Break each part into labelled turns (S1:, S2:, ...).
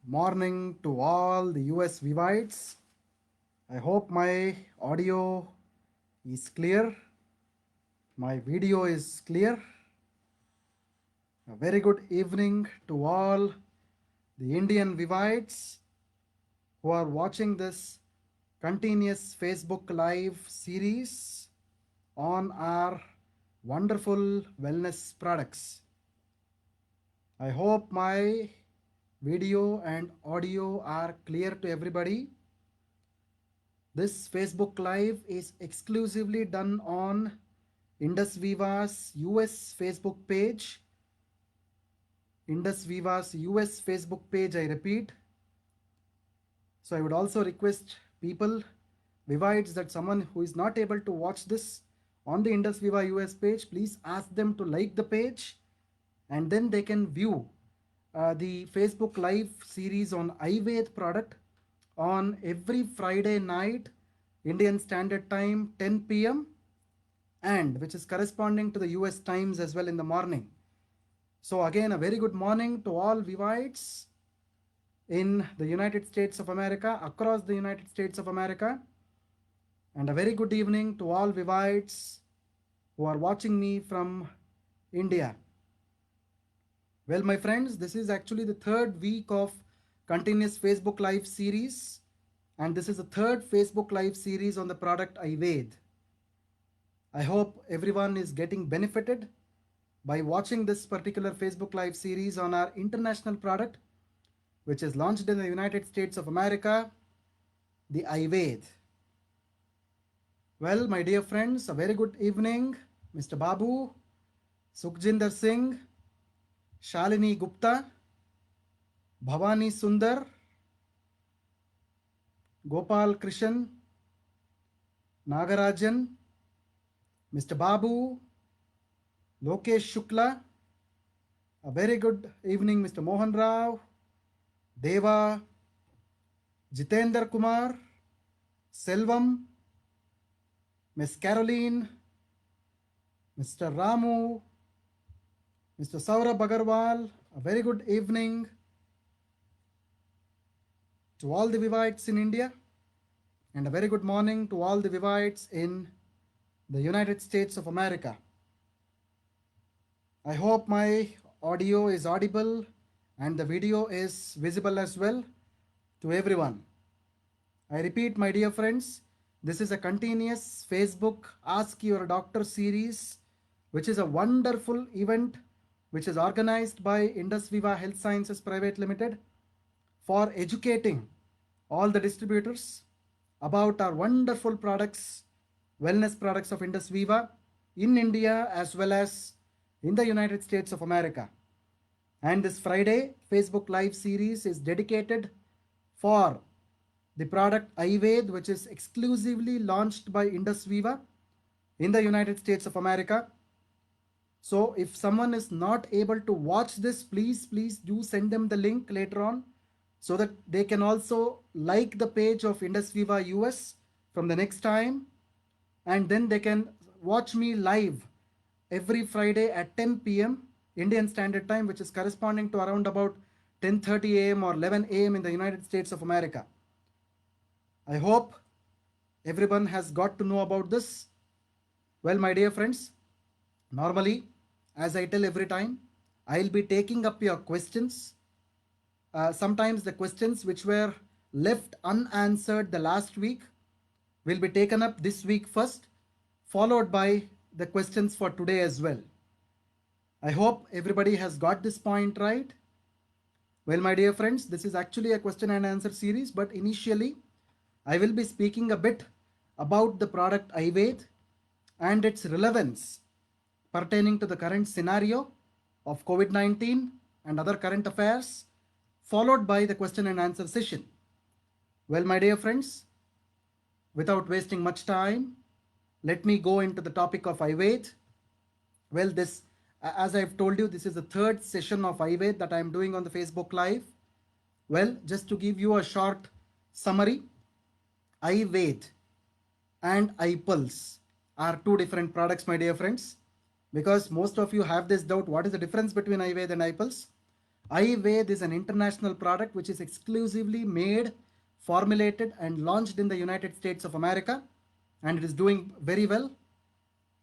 S1: morning to all the US Vivites. I hope my audio is clear, my video is clear. A very good evening to all the Indian Vivites who are watching this continuous Facebook Live series on our wonderful wellness products. I hope my video and audio are clear to everybody. This Facebook Live is exclusively done on Indus Viva's US Facebook page. Indus Viva's US Facebook page, I repeat. So I would also request people, Vivites, that someone who is not able to watch this on the Indus Viva US page, please ask them to like the page and then they can view the Facebook Live series on Ayurveda product on every Friday night, Indian Standard Time, 10 p.m. and which is corresponding to the US times as well in the morning. So again, a very good morning to all Vivites in the United States of America, across the United States of America, and a very good evening to all Vivites who are watching me from India. Well, my friends, this is actually the third week of continuous Facebook Live series, and this is the third Facebook Live series on the product Ayurveda. I hope everyone is getting benefited by watching this particular Facebook Live series on our international product, which is launched in the United States of America, the Ayurveda. Well, my dear friends, a very good evening, Mr. Babu, Sukhjinder Singh, Shalini Gupta, Bhavani Sundar, Gopal Krishan, Nagarajan, Mr. Babu, Lokesh Shukla. A very good evening, Mr. Mohan Rao, Deva, Jitendra Kumar, Selvam, Miss Caroline, Mr. Ramu, Mr. Saurabh Agarwal. A very good evening to all the Vivites in India, and a very good morning to all the Vivites in the United States of America. I hope my audio is audible and the video is visible as well to everyone. I repeat, my dear friends, this is a continuous Facebook Ask Your Doctor series, which is a wonderful event which is organized by Indus Viva Health Sciences Private Limited for educating all the distributors about our wonderful products, wellness products of Indus Viva in India as well as in the United States of America. And this Friday Facebook Live series is dedicated for the product Ayurveda, which is exclusively launched by Indus Viva in the United States of America. So if someone is not able to watch this, please do send them the link later on so that they can also like the page of Indus Viva US from the next time, and then they can watch me live every Friday at 10 p.m. Indian Standard Time, which is corresponding to around about 10:30 a.m. or 11 a.m. in the United States of America. I hope everyone has got to know about this. Well, my dear friends, normally, as I tell every time, I'll be taking up your questions. Sometimes the questions which were left unanswered the last week will be taken up this week first, followed by the questions for today as well. I hope everybody has got this point right. Well, my dear friends, this is actually a question and answer series, but initially I will be speaking a bit about the product Ayurveda and its relevance pertaining to the current scenario of COVID-19 and other current affairs, followed by the question and answer session. Well, my dear friends, without wasting much time, let me go into the topic of Ayurveda. Well, as I've told you, this is the third session of Ayurveda that I'm doing on the Facebook Live. Well, just to give you a short summary, Ayurveda and iPulse are two different products, my dear friends, because most of you have this doubt, what is the difference between Ayurveda and iPulse? Ayurved is an international product which is exclusively made, formulated, and launched in the United States of America, and it is doing very well.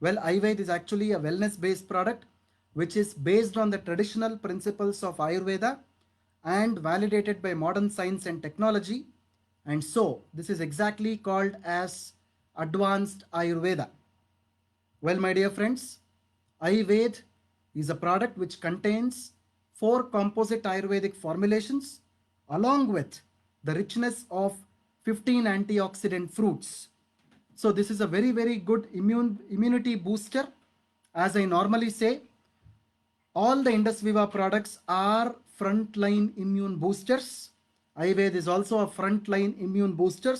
S1: Well, Ayurved is actually a wellness based product which is based on the traditional principles of Ayurveda and validated by modern science and technology. And so, this is exactly called as advanced Ayurveda. Well, my dear friends, Ayurved is a product which contains four composite Ayurvedic formulations along with the richness of 15 antioxidant fruits. So this is a very, very good immunity booster. As I normally say, all the Indus Viva products are frontline immune boosters. Ayurveda is also a frontline immune booster.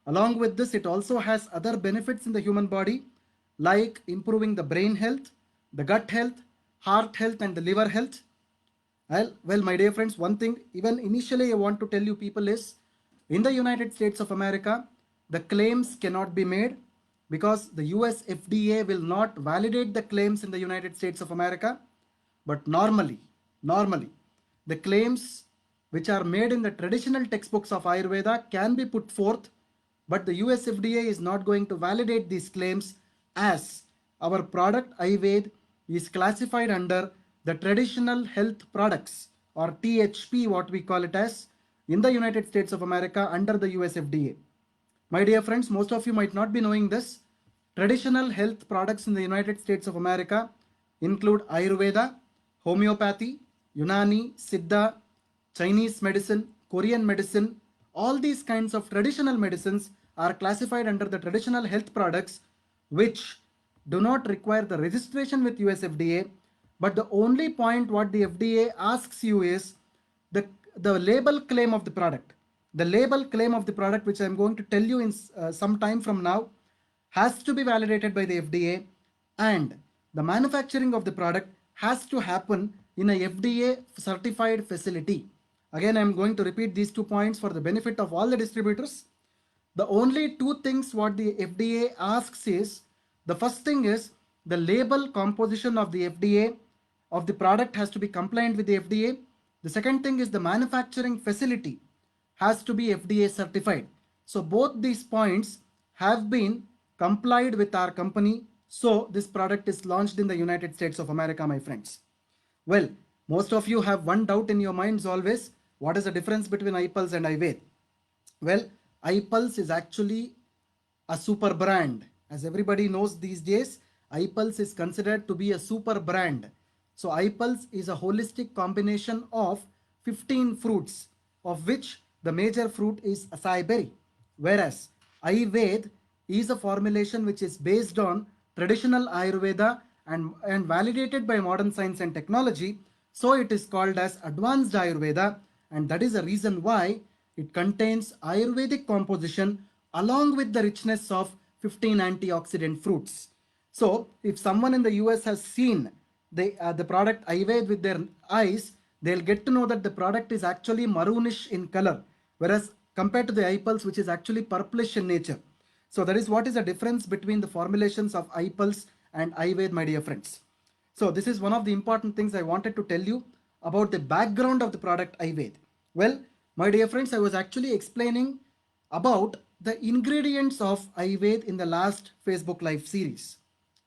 S1: Along with this, it also has other benefits in the human body like improving the brain health, the gut health, heart health, and the liver health. Well, my dear friends, one thing even initially I want to tell you people is in the United States of America, the claims cannot be made because the US FDA will not validate the claims in the United States of America. But normally, the claims which are made in the traditional textbooks of Ayurveda can be put forth, but the US FDA is not going to validate these claims as our product Ayurved is classified under the traditional health products or THP, what we call it as, in the United States of America under the US FDA. My dear friends, most of you might not be knowing this. Traditional health products in the United States of America include Ayurveda, homeopathy, Unani, Siddha, Chinese medicine, Korean medicine. All these kinds of traditional medicines are classified under the traditional health products which do not require the registration with US FDA. But the only point what the FDA asks you is the, the label claim of the product. The label claim of the product, which I'm going to tell you in some time from now, has to be validated by the FDA, and the manufacturing of the product has to happen in a FDA certified facility. Again, I'm going to repeat these 2 points for the benefit of all the distributors. The only 2 things what the FDA asks is, the first thing is the label composition of the FDA of the product has to be compliant with the FDA. The second thing is the manufacturing facility has to be FDA certified. So both these points have been complied with our company. So this product is launched in the United States of America, my friends. Well, most of you have one doubt in your minds always. What is the difference between iPulse and iVed? Well, iPulse is actually a super brand. As everybody knows these days, iPulse is considered to be a super brand. So iPulse is a holistic combination of 15 fruits, of which the major fruit is acai berry. Whereas iVed is a formulation which is based on traditional Ayurveda and validated by modern science and technology. So it is called as advanced Ayurveda, and that is the reason why it contains Ayurvedic composition along with the richness of 15 antioxidant fruits. So if someone in the US has seen the product Ayurved with their eyes, they'll get to know that the product is actually maroonish in color, whereas compared to the iPulse, which is actually purplish in nature. So that is what is the difference between the formulations of iPulse and Ayurved, my dear friends. So this is one of the important things I wanted to tell you about the background of the product Ayurved. Well, my dear friends, I was actually explaining about the ingredients of Ayurved in the last Facebook Live series.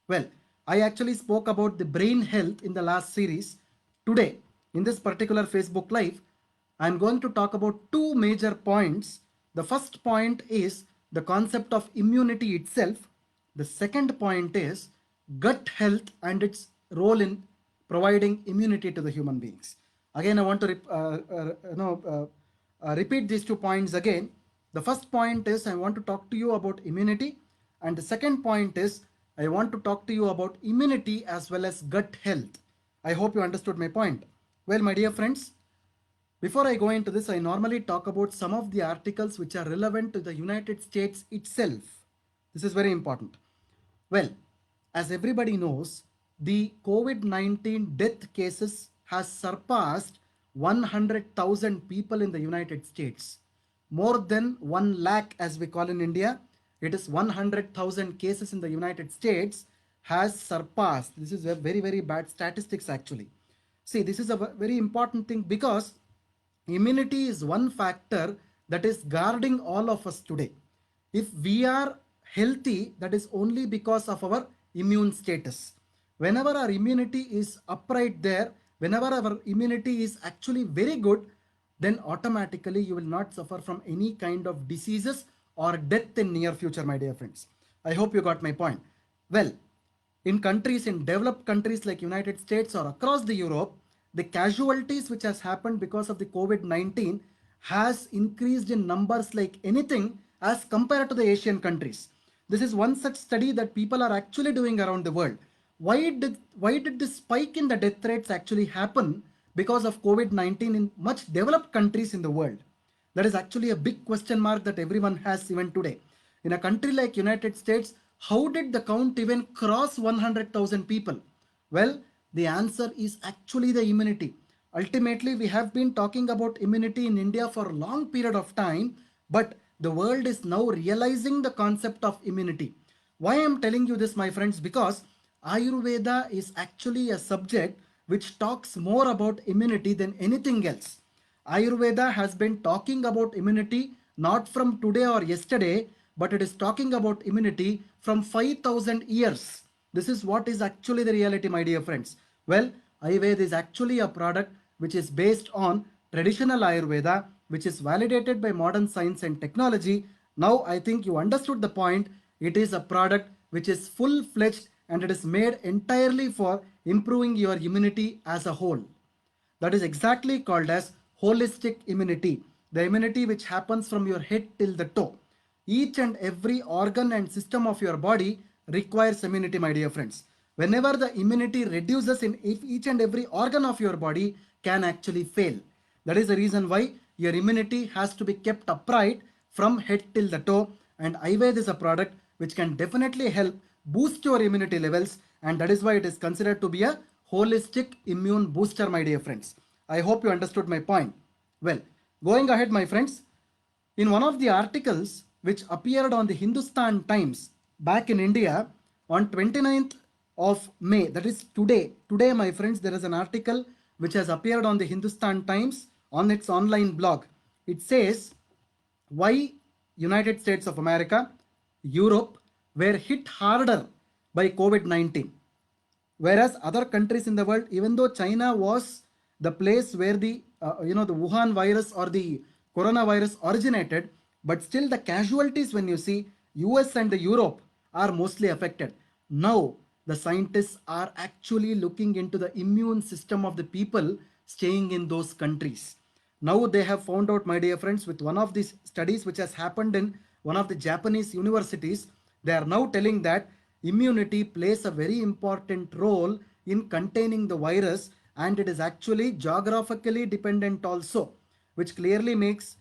S1: Well, I actually spoke about the brain health in the last series. Today, in this particular Facebook Live, I'm going to talk about 2 major points. The first point is the concept of immunity itself. The second point is gut health and its role in providing immunity to the human beings. Again, I want to repeat these 2 points again. The first point is I want to talk to you about immunity, and the second point is I want to talk to you about immunity as well as gut health. I hope you understood my point. Well, my dear friends, before I go into this, I normally talk about some of the articles which are relevant to the United States itself. This is very important. Well, as everybody knows, the COVID-19 death cases has surpassed 100,000 people in the United States. More than 1 lakh, as we call in India, it is 100,000 cases in the United States has surpassed. This is a very, very bad statistics actually. See, this is a very important thing because immunity is one factor that is guarding all of us today. If we are healthy, that is only because of our immune status. Whenever our immunity is upright there, whenever our immunity is actually very good, then automatically you will not suffer from any kind of diseases or death in near future, my dear friends. I hope you got my point. Well, in countries, in developed countries like United States or across the Europe, the casualties which has happened because of the COVID-19 has increased in numbers like anything as compared to the Asian countries. This is one such study that people are actually doing around the world. Why did this spike in the death rates actually happen because of COVID-19 in much developed countries in the world? That is actually a big question mark that everyone has even today. In a country like United States, how did the count even cross 100,000 people? Well, the answer is actually the immunity. Ultimately, we have been talking about immunity in India for a long period of time, but the world is now realizing the concept of immunity. Why I am telling you this, my friends? Because Ayurveda is actually a subject which talks more about immunity than anything else. Ayurveda has been talking about immunity not from today or yesterday, but it is talking about immunity from 5,000 years. This is what is actually the reality, my dear friends. Well, Ayurveda is actually a product which is based on traditional Ayurveda, which is validated by modern science and technology. Now, I think you understood the point. It is a product which is full fledged and it is made entirely for improving your immunity as a whole. That is exactly called as holistic immunity, the immunity which happens from your head till the toe. Each and every organ and system of your body requires immunity, my dear friends. Whenever the immunity reduces in each and every organ of your body can actually fail. That is the reason why your immunity has to be kept upright from head till the toe, and Ayurveda is a product which can definitely help boost your immunity levels, and that is why it is considered to be a holistic immune booster, my dear friends. I hope you understood my point. Well, going ahead, my friends, in one of the articles which appeared on the Hindustan Times back in India on 29th of May, that is today, my friends, there is an article which has appeared on the Hindustan Times on its online blog. It says why United States of America, Europe were hit harder by COVID-19. Whereas other countries in the world, even though China was the place where the Wuhan virus or the coronavirus originated, but still the casualties, when you see US and the Europe, are mostly affected. Now the scientists are actually looking into the immune system of the people staying in those countries. Now they have found out, my dear friends, with one of these studies which has happened in one of the Japanese universities, they are now telling that immunity plays a very important role in containing the virus, and it is actually geographically dependent also, which clearly makes,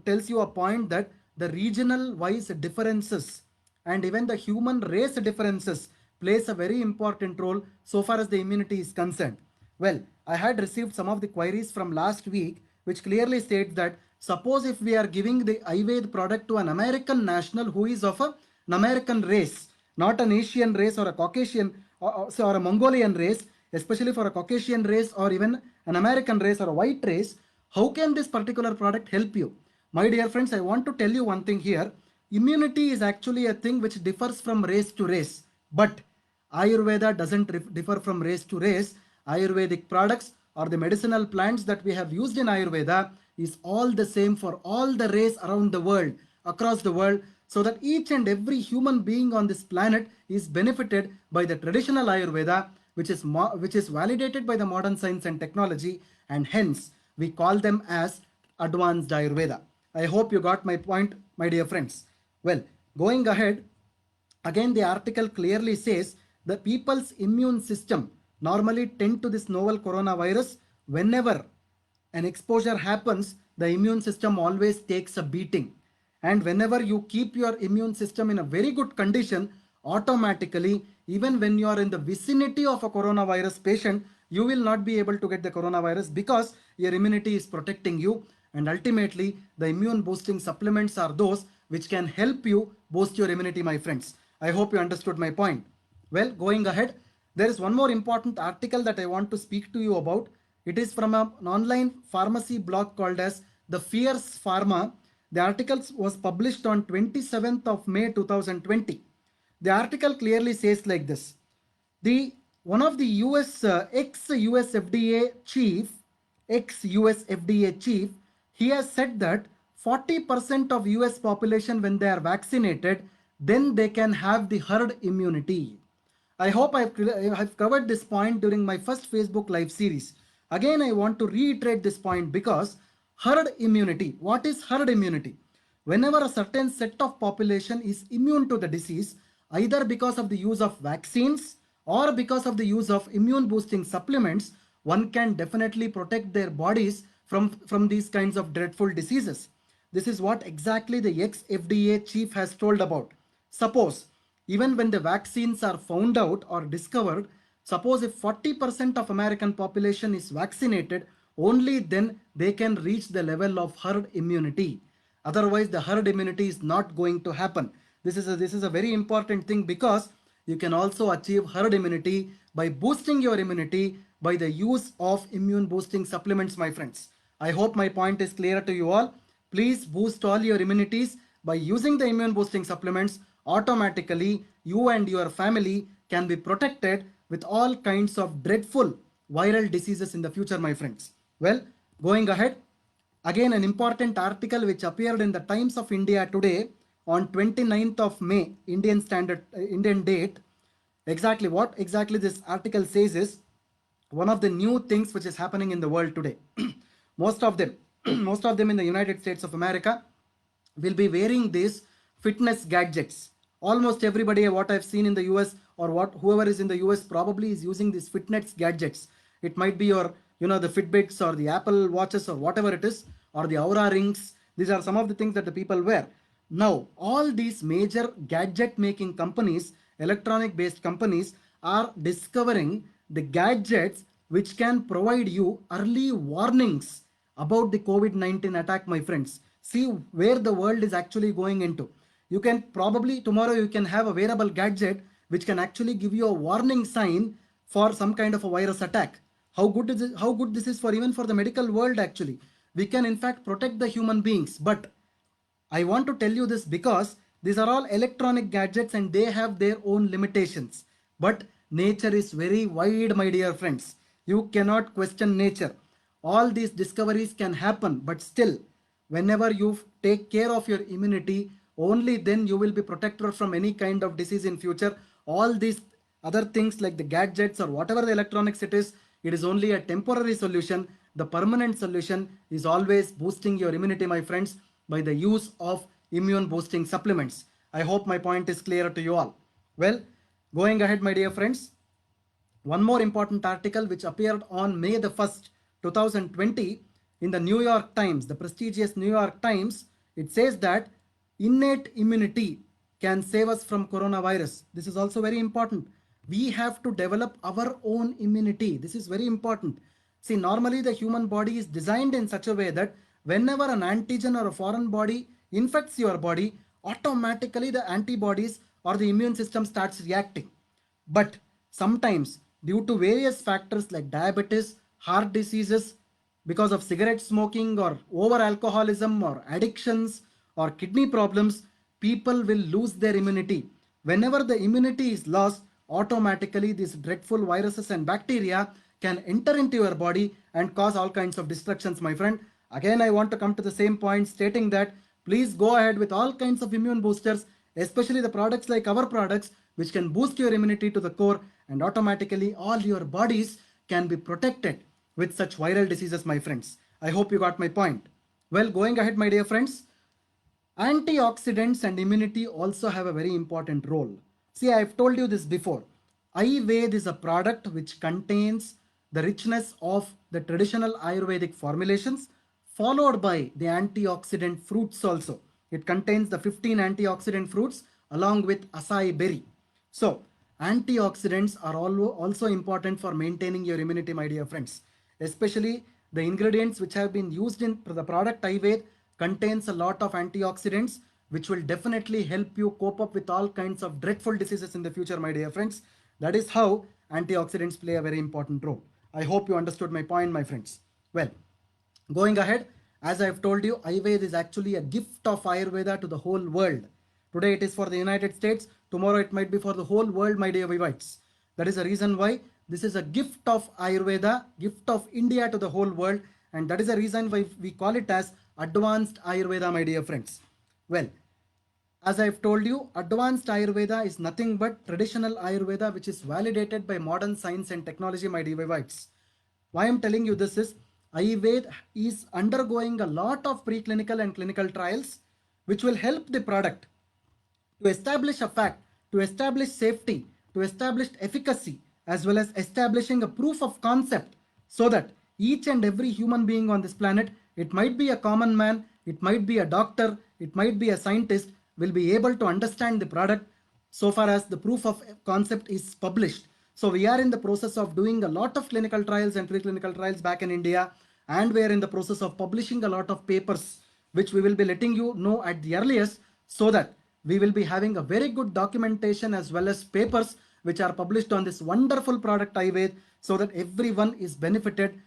S1: tells you a point that the regional wise differences and even the human race differences plays a very important role so far as the immunity is concerned. Well, I had received some of the queries from last week which clearly states that suppose if we are giving the Ayurveda product to an American national who is of an American race, not an Asian race or a Caucasian or a Mongolian race, especially for a Caucasian race or even an American race or a white race, how can this particular product help you? My dear friends, I want to tell you one thing here. Immunity is actually a thing which differs from race to race, but Ayurveda doesn't differ from race to race. Ayurvedic products or the medicinal plants that we have used in Ayurveda is all the same for all the race around the world, across the world, so that each and every human being on this planet is benefited by the traditional Ayurveda, which is validated by the modern science and technology, and hence we call them as advanced Ayurveda. I hope you got my point, my dear friends. Well, going ahead, again, the article clearly says the people's immune system normally tend to this novel coronavirus. Whenever an exposure happens, the immune system always takes a beating. And whenever you keep your immune system in a very good condition, automatically, even when you are in the vicinity of a coronavirus patient, you will not be able to get the coronavirus because your immunity is protecting you. And ultimately, the immune boosting supplements are those which can help you boost your immunity, my friends. I hope you understood my point. Well, going ahead, There is one more important article that I want to speak to you about. It is from an online pharmacy blog called as The Fierce Pharma. The article was published on 27th of May 2020. The article clearly says like this. The one of the US ex-US FDA chief, ex-US FDA chief, he has said that 40% of US population when they are vaccinated, then they can have the herd immunity. I hope I've covered this point during my first Facebook live series. Again, I want to reiterate this point because herd immunity. What is herd immunity? Whenever a certain set of population is immune to the disease, either because of the use of vaccines or because of the use of immune boosting supplements, one can definitely protect their bodies from these kinds of dreadful diseases. This is what exactly the ex-FDA chief has told about. Suppose, even when the vaccines are found out or discovered, suppose if 40% of American population is vaccinated, only then they can reach the level of herd immunity. Otherwise, the herd immunity is not going to happen. This is a very important thing because you can also achieve herd immunity by boosting your immunity by the use of immune boosting supplements, my friends. I hope my point is clear to you all. Please boost all your immunities by using the immune boosting supplements. Automatically, you and your family can be protected with all kinds of dreadful viral diseases in the future, my friends. Well, going ahead, again an important article which appeared in the Times of India today on 29th of May, Indian date. Exactly what exactly this article says is one of the new things which is happening in the world today. most of them, most of them in the United States of America will be wearing these fitness gadgets. Almost everybody, what I've seen in the US or what whoever is in the US probably is using these fitness gadgets. It might be your, the Fitbits or the Apple watches or whatever it is, or the Aura rings. These are some of the things that the people wear. Now, all these major gadget making companies, electronic based companies, are discovering the gadgets which can provide you early warnings about the COVID-19 attack, my friends. See where the world is actually going into. You can probably tomorrow you can have a wearable gadget which can actually give you a warning sign for some kind of a virus attack. How good is it, how good this is for even for the medical world actually. We can in fact protect the human beings, but I want to tell you this because these are all electronic gadgets and they have their own limitations. But nature is very wide, my dear friends. You cannot question nature. All these discoveries can happen, but still, whenever you take care of your immunity, only then you will be protected from any kind of disease in future. All these other things like the gadgets or whatever the electronics it is only a temporary solution. The permanent solution is always boosting your immunity, my friends, by the use of immune boosting supplements. I hope my point is clear to you all. Well, going ahead, my dear friends, one more important article which appeared on May the 1st, 2020 in the New York Times, the prestigious New York Times. It says that innate immunity can save us from coronavirus. This is also very important. We have to develop our own immunity. This is very important. See, normally the human body is designed in such a way that whenever an antigen or a foreign body infects your body, automatically the antibodies or the immune system starts reacting. But sometimes, due to various factors like diabetes, heart diseases, because of cigarette smoking or over alcoholism or addictions or kidney problems, people will lose their immunity. Whenever the immunity is lost, automatically these dreadful viruses and bacteria can enter into your body and cause all kinds of destructions, my friend. Again, I want to come to the same point stating that please go ahead with all kinds of immune boosters, especially the products like our products, which can boost your immunity to the core, and automatically all your bodies can be protected with such viral diseases, my friends. I hope you got my point. Well, going ahead, my dear friends, antioxidants and immunity also have a very important role. See, I've told you this before. Ayurveda is a product which contains the richness of the traditional Ayurvedic formulations, followed by the antioxidant fruits also. It contains the 15 antioxidant fruits along with acai berry. So, antioxidants are also important for maintaining your immunity, my dear friends. Especially the ingredients which have been used in the product Ayurveda contains a lot of antioxidants which will definitely help you cope up with all kinds of dreadful diseases in the future, my dear friends. That is how antioxidants play a very important role. I hope you understood my point, my friends. Well, going ahead, as I've told you, Ayurveda is actually a gift of Ayurveda to the whole world. Today it is for the United States, tomorrow it might be for the whole world, my dear Vivites. That is the reason why this is a gift of Ayurveda, gift of India to the whole world, and that is the reason why we call it as advanced Ayurveda, my dear friends. Well, as I've told you, advanced Ayurveda is nothing but traditional Ayurveda which is validated by modern science and technology, my dear Vivites. Why I'm telling you this is Ayurveda is undergoing a lot of preclinical and clinical trials which will help the product to establish a fact, to establish safety, to establish efficacy, as well as establishing a proof of concept so that each and every human being on this planet, it might be a common man, it might be a doctor, it might be a scientist, will be able to understand the product so far as the proof of concept is published. So we are in the process of doing a lot of clinical trials and preclinical trials back in India, and we are in the process of publishing a lot of papers which we will be letting you know at the earliest, so that we will be having a very good documentation as well as papers which are published on this wonderful product Ayurveda, so that everyone is benefited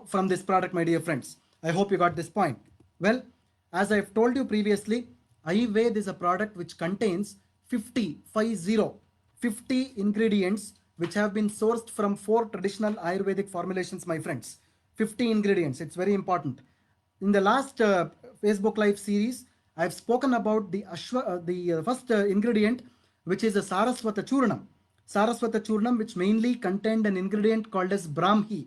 S1: from this product, my dear friends. I hope you got this point. Well, as I've told you previously, Ayurveda is a product which contains 50 ingredients which have been sourced from 4 traditional Ayurvedic formulations, my friends. 50 ingredients, it's very important. In the last Facebook Live series, I've spoken about the first ingredient, which is a Saraswata Churnam. Saraswata Churnam, which mainly contained an ingredient called as Brahmi.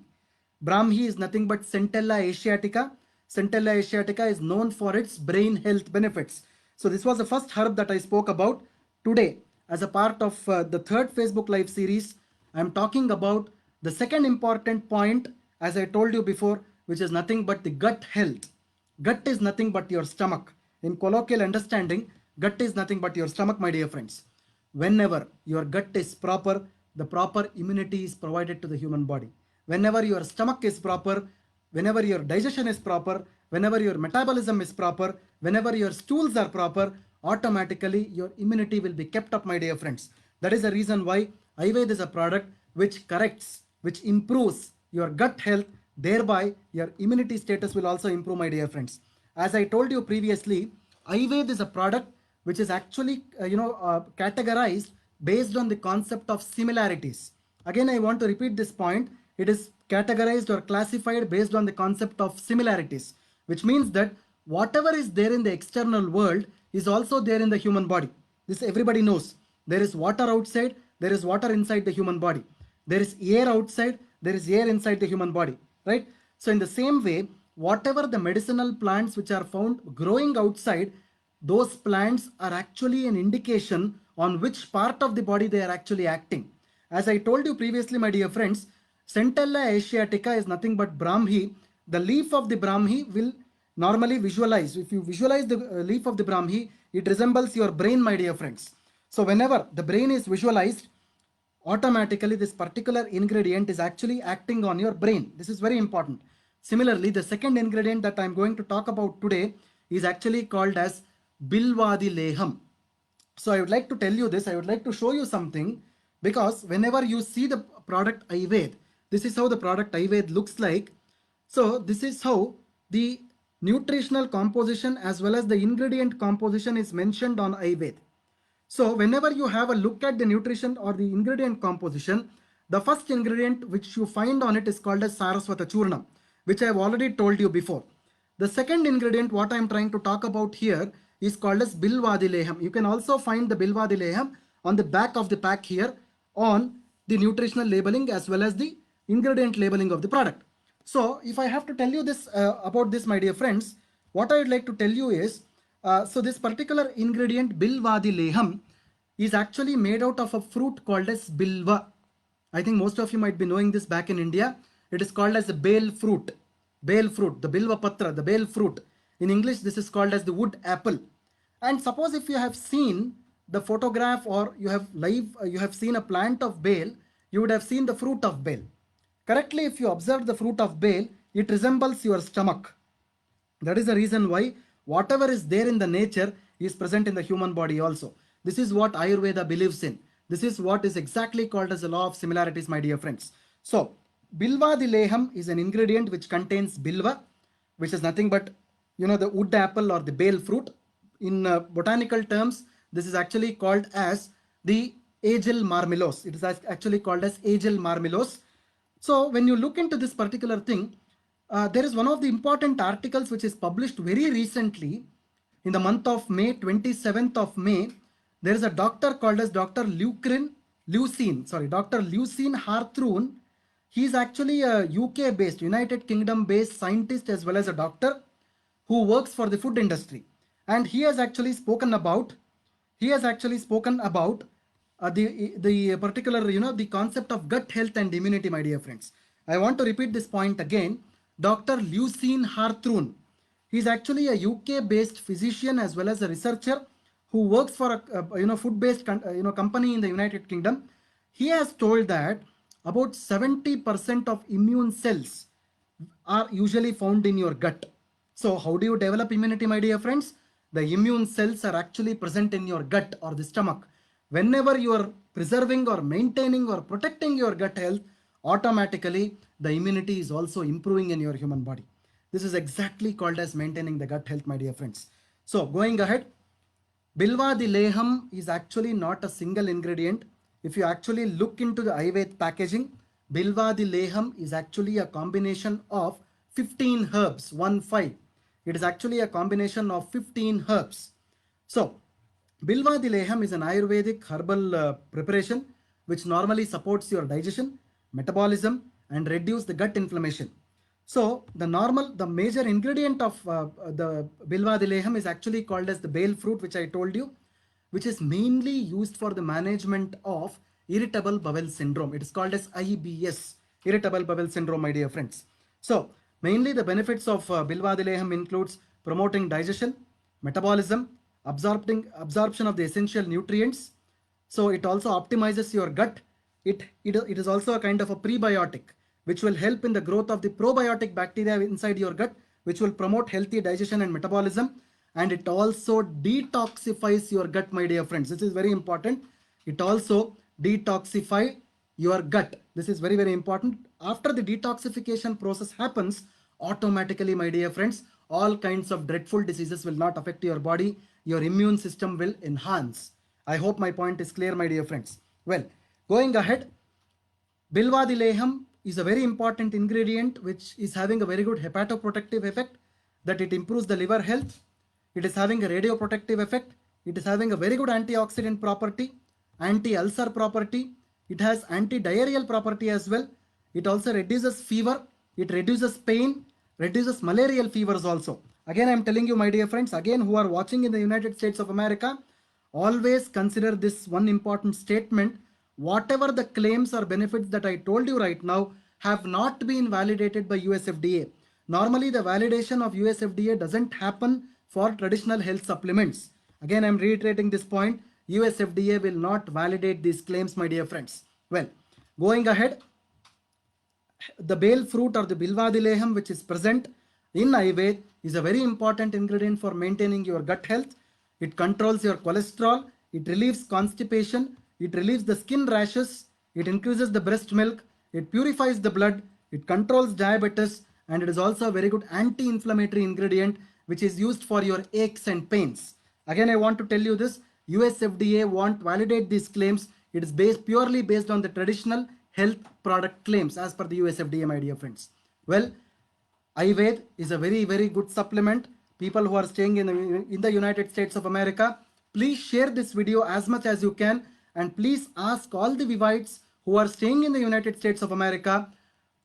S1: Brahmi is nothing but Centella asiatica. Centella asiatica is known for its brain health benefits. So this was the first herb that I spoke about. Today, as a part of the third Facebook Live series, I'm talking about the second important point, as I told you before, which is nothing but the gut health. Gut is nothing but your stomach. In colloquial understanding, gut is nothing but your stomach, my dear friends. Whenever your gut is proper, the proper immunity is provided to the human body. Whenever your stomach is proper, whenever your digestion is proper, whenever your metabolism is proper, whenever your stools are proper, automatically your immunity will be kept up, my dear friends. That is the reason why Ayurveda is a product which corrects, which improves your gut health, thereby your immunity status will also improve, my dear friends. As I told you previously, Ayurveda is a product which is actually categorized based on the concept of similarities. Again, I want to repeat this point. It is categorized or classified based on the concept of similarities, which means that whatever is there in the external world is also there in the human body. This everybody knows. There is water outside, there is water inside the human body. There is air outside, there is air inside the human body, right? So in the same way, whatever the medicinal plants which are found growing outside, those plants are actually an indication on which part of the body they are actually acting. As I told you previously, my dear friends, Centella asiatica is nothing but Brahmi. The leaf of the Brahmi will normally visualize. If you visualize the leaf of the Brahmi, it resembles your brain, my dear friends. So whenever the brain is visualized, automatically this particular ingredient is actually acting on your brain. This is very important. Similarly, the second ingredient that I'm going to talk about today is actually called as Bilvadi Leham. So I would like to tell you this, I would like to show you something, because whenever you see the product Ayurveda, this is how the product Ayurveda looks like. So this is how the nutritional composition as well as the ingredient composition is mentioned on Ayurveda. So whenever you have a look at the nutrition or the ingredient composition, the first ingredient which you find on it is called as Saraswata Churnam, which I have already told you before. The second ingredient what I am trying to talk about here is called as Bilvadi Leham. You can also find the Bilvadi Leham on the back of the pack here on the nutritional labeling as well as the ingredient labeling of the product. So if I have to tell you this about this, my dear friends, what I would like to tell you is, so this particular ingredient Bilvadi Leham is actually made out of a fruit called as Bilva. I think most of you might be knowing this back in India. It is called as the bale fruit. Bale fruit, the Bilva Patra, the bale fruit. In English, this is called as the wood apple. And suppose if you have seen the photograph or you have seen a plant of bale, you would have seen the fruit of bale. Correctly, if you observe the fruit of bale, it resembles your stomach. That is the reason why whatever is there in the nature is present in the human body also. This is what Ayurveda believes in. This is what is exactly called as the law of similarities, my dear friends. So, Bilva the leham is an ingredient which contains bilva, which is nothing but, the wood apple or the bale fruit. In botanical terms, this is actually called as the Agel marmelos. It is actually called as Agel marmelos. So when you look into this particular thing, there is one of the important articles which is published very recently in the month of May, 27th of May. There is a doctor called as Dr. Dr. Lucine Harthrun. He is actually a UK based, United Kingdom based scientist as well as a doctor who works for the food industry. And he has actually spoken about the particular, the concept of gut health and immunity, my dear friends. I want to repeat this point again. Dr. Lucine Harthrun, he is actually a UK based physician as well as a researcher who works for a food based company in the United Kingdom. He has told that about 70% of immune cells are usually found in your gut. So how do you develop immunity, my dear friends? The immune cells are actually present in your gut or the stomach. Whenever you are preserving or maintaining or protecting your gut health, automatically the immunity is also improving in your human body. This is exactly called as maintaining the gut health, my dear friends. So going ahead, Bilva the leham is actually not a single ingredient. If you actually look into the Ayurveda packaging, Bilva the leham is actually a combination of 15 herbs, 1-5. It is actually a combination of 15 herbs. So, Bilva the leham is an Ayurvedic herbal preparation which normally supports your digestion, metabolism, and reduce the gut inflammation. So the major ingredient of the Bilva the leham is actually called as the bale fruit, which I told you, which is mainly used for the management of irritable bowel syndrome. It is called as IBS, irritable bowel syndrome, my dear friends. So mainly the benefits of Bilva the leham includes promoting digestion, metabolism, absorption of the essential nutrients. So it also optimizes your gut. It is also a kind of a prebiotic which will help in the growth of the probiotic bacteria inside your gut, which will promote healthy digestion and metabolism. And it also detoxifies your gut, my dear friends. This is very important. It also detoxify your gut. This is very, very important. After the detoxification process happens, automatically, my dear friends, all kinds of dreadful diseases will not affect your body. Your immune system will enhance. I hope my point is clear, my dear friends. Well, going ahead, Bilva the leham is a very important ingredient which is having a very good hepatoprotective effect, that it improves the liver health. It is having a radioprotective effect. It is having a very good antioxidant property, anti-ulcer property. It has anti-diarrheal property as well. It also reduces fever. It reduces pain, reduces malarial fevers also. Again, I am telling you, my dear friends, again who are watching in the United States of America, always consider this one important statement. Whatever the claims or benefits that I told you right now have not been validated by USFDA. Normally, the validation of USFDA doesn't happen for traditional health supplements. Again, I'm reiterating this point. USFDA will not validate these claims, my dear friends. Well, going ahead, the bale fruit or the Bilva the leham, which is present in Ayurveda, is a very important ingredient for maintaining your gut health. It controls your cholesterol. It relieves constipation. It relieves the skin rashes. It increases the breast milk. It purifies the blood. It controls diabetes. And it is also a very good anti-inflammatory ingredient which is used for your aches and pains. Again, I want to tell you this. USFDA won't validate these claims. It is purely based on the traditional health product claims as per the USFDA, my dear friends. Well, Ayurveda is a very, very good supplement. People who are staying in the United States of America, please share this video as much as you can, and please ask all the Vivites who are staying in the United States of America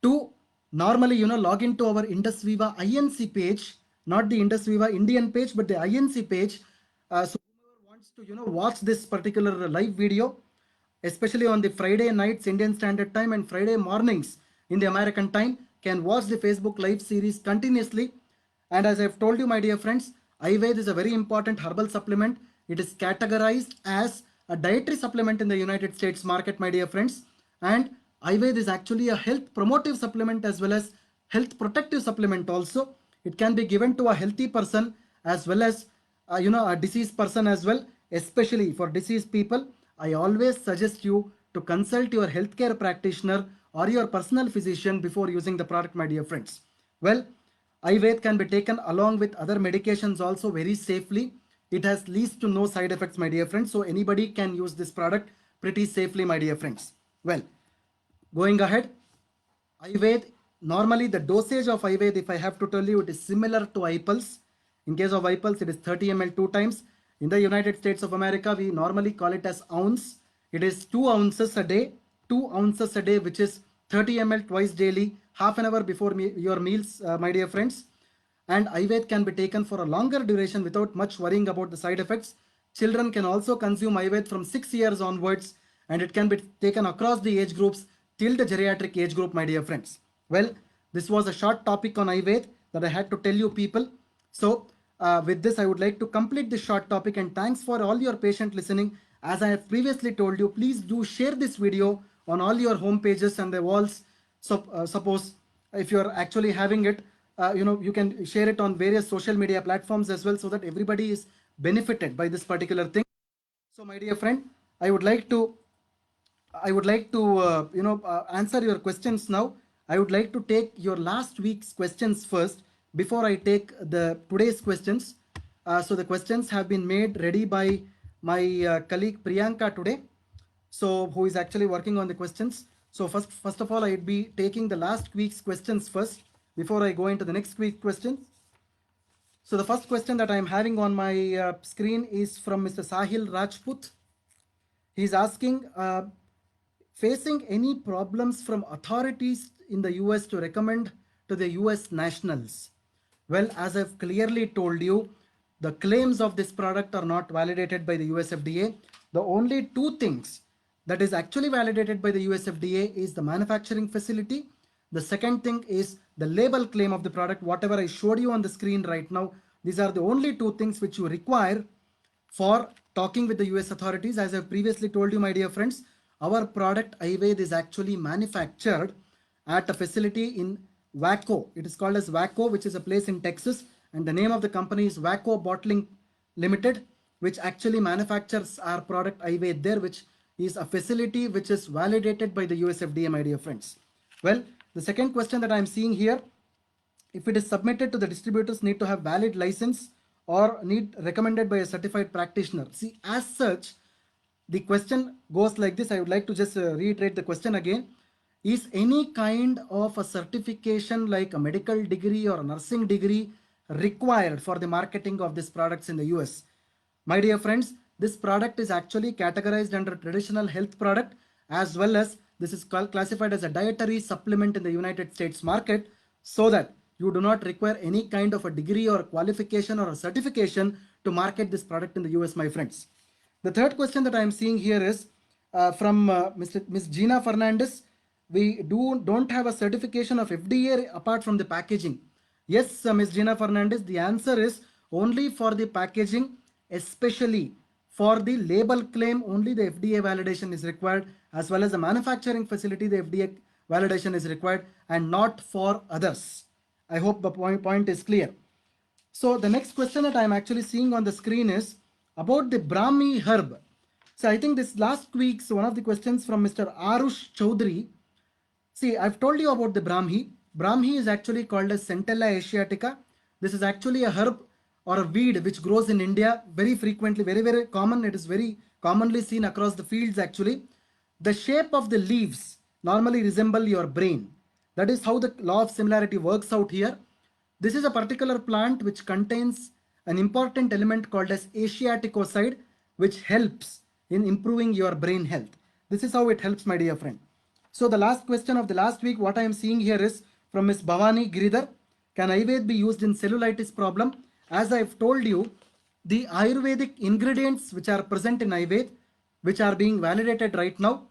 S1: to normally, log into our Indus Viva INC page, not the Indus Viva Indian page, but the INC page. So whoever wants to, watch this particular live video, especially on the Friday nights Indian Standard Time and Friday mornings in the American time, can watch the Facebook live series continuously. And as I've told you, my dear friends, Ayurveda is a very important herbal supplement. It is categorized as a dietary supplement in the United States market, my dear friends. And Ayurveda is actually a health promotive supplement as well as health protective supplement also. It can be given to a healthy person as well as a diseased person as well, especially for diseased people. I always suggest you to consult your healthcare practitioner or your personal physician before using the product, my dear friends. Well, Ayurveda can be taken along with other medications also very safely. It has least to no side effects, my dear friends. So anybody can use this product pretty safely, my dear friends. Well, going ahead, Ayurveda, normally the dosage of Ayurveda, if I have to tell you, it is similar to iPulse. In case of iPulse, it is 30 ml 2 times. In the United States of America, we normally call it as ounce. It is 2 ounces a day, 2 ounces a day, which is 30 ml twice daily, half an hour before your meals, my dear friends. And Ayurveda can be taken for a longer duration without much worrying about the side effects. Children can also consume Ayurveda from 6 years onwards, and it can be taken across the age groups till the geriatric age group, my dear friends. Well, this was a short topic on Ayurveda that I had to tell you people. So with this, I would like to complete this short topic, and thanks for all your patient listening. As I have previously told you, please do share this video on all your home pages and the walls. So suppose if you're actually having it, you can share it on various social media platforms as well, so that everybody is benefited by this particular thing. So my dear friend, I would like to answer your questions now. I would like to take your last week's questions first before I take the today's questions. So the questions have been made ready by my colleague Priyanka today, so who is actually working on the questions. So first of all, I'd be taking the last week's questions first before I go into the next week's questions. So the first question that I'm having on my screen is from Mr. Sahil Rajput. He's asking, facing any problems from authorities in the US to recommend to the US nationals? Well, as I've clearly told you, the claims of this product are not validated by the US FDA. The only two things that is actually validated by the US FDA is the manufacturing facility. The second thing is the label claim of the product, whatever I showed you on the screen right now. These are the only two things which you require for talking with the US authorities. As I've previously told you, my dear friends, our product Ayurveda is actually manufactured at a facility in Waco. It is called as Waco, which is a place in Texas, and the name of the company is Waco Bottling Limited, which actually manufactures our product Ayurveda there, which is a facility which is validated by the US FDA, my dear friends. Well, the second question that I'm seeing here, if it is submitted to the distributors, need to have valid license or need recommended by a certified practitioner. See, as such, the question goes like this. I would like to just reiterate the question again. Is any kind of a certification like a medical degree or a nursing degree required for the marketing of these products in the US? My dear friends, this product is actually categorized under traditional health product, as well as this is classified as a dietary supplement in the United States market, so that you do not require any kind of a degree or qualification or a certification to market this product in the US, my friends. The third question that I am seeing here is from Ms. Gina Fernandez. We don't have a certification of FDA apart from the packaging. Yes, Ms. Gina Fernandez, the answer is only for the packaging, especially for the label claim, only the FDA validation is required, as well as the manufacturing facility, the FDA validation is required, and not for others. I hope the point is clear. So the next question that I'm actually seeing on the screen is about the Brahmi herb. So I think this last week's one of the questions from Mr. Arush Chaudhary. See, I've told you about the Brahmi. Brahmi is actually called as Centella asiatica. This is actually a herb or a weed which grows in India very frequently, very, very common. It is very commonly seen across the fields actually. The shape of the leaves normally resemble your brain. That is how the law of similarity works out here. This is a particular plant which contains an important element called as asiaticoside, which helps in improving your brain health. This is how it helps, my dear friend. So the last question of the last week, what I am seeing here is from Ms. Bhavani Giridhar. Can Ayurveda be used in cellulitis problem? As I have told you, the Ayurvedic ingredients which are present in Ayurveda, which are being validated right now,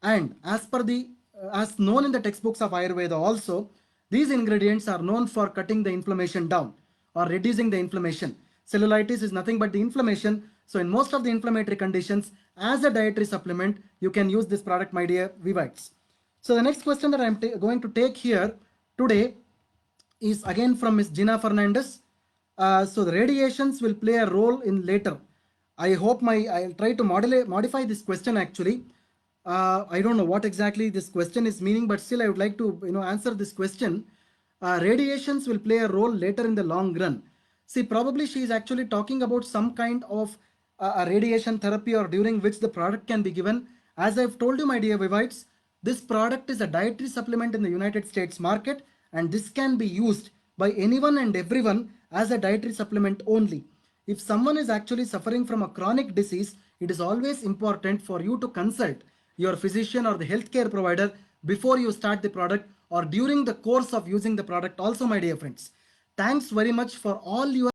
S1: and as per the as known in the textbooks of Ayurveda also, these ingredients are known for cutting the inflammation down or reducing the inflammation. Cellulitis is nothing but the inflammation. So in most of the inflammatory conditions, as a dietary supplement, you can use this product, my dear Vivites. So the next question that I'm going to take here today is again from Ms. Gina Fernandez. So the radiations will play a role in later. I hope I'll try to modify this question actually. I don't know what exactly this question is meaning, but still I would like to answer this question. Radiations will play a role later in the long run. See, probably she is actually talking about some kind of a radiation therapy or during which the product can be given. As I've told you, my dear Vivites, this product is a dietary supplement in the United States market, and this can be used by anyone and everyone as a dietary supplement only. If someone is actually suffering from a chronic disease, it is always important for you to consult your physician or the healthcare provider before you start the product or during the course of using the product also, my dear friends. Thanks very much for all your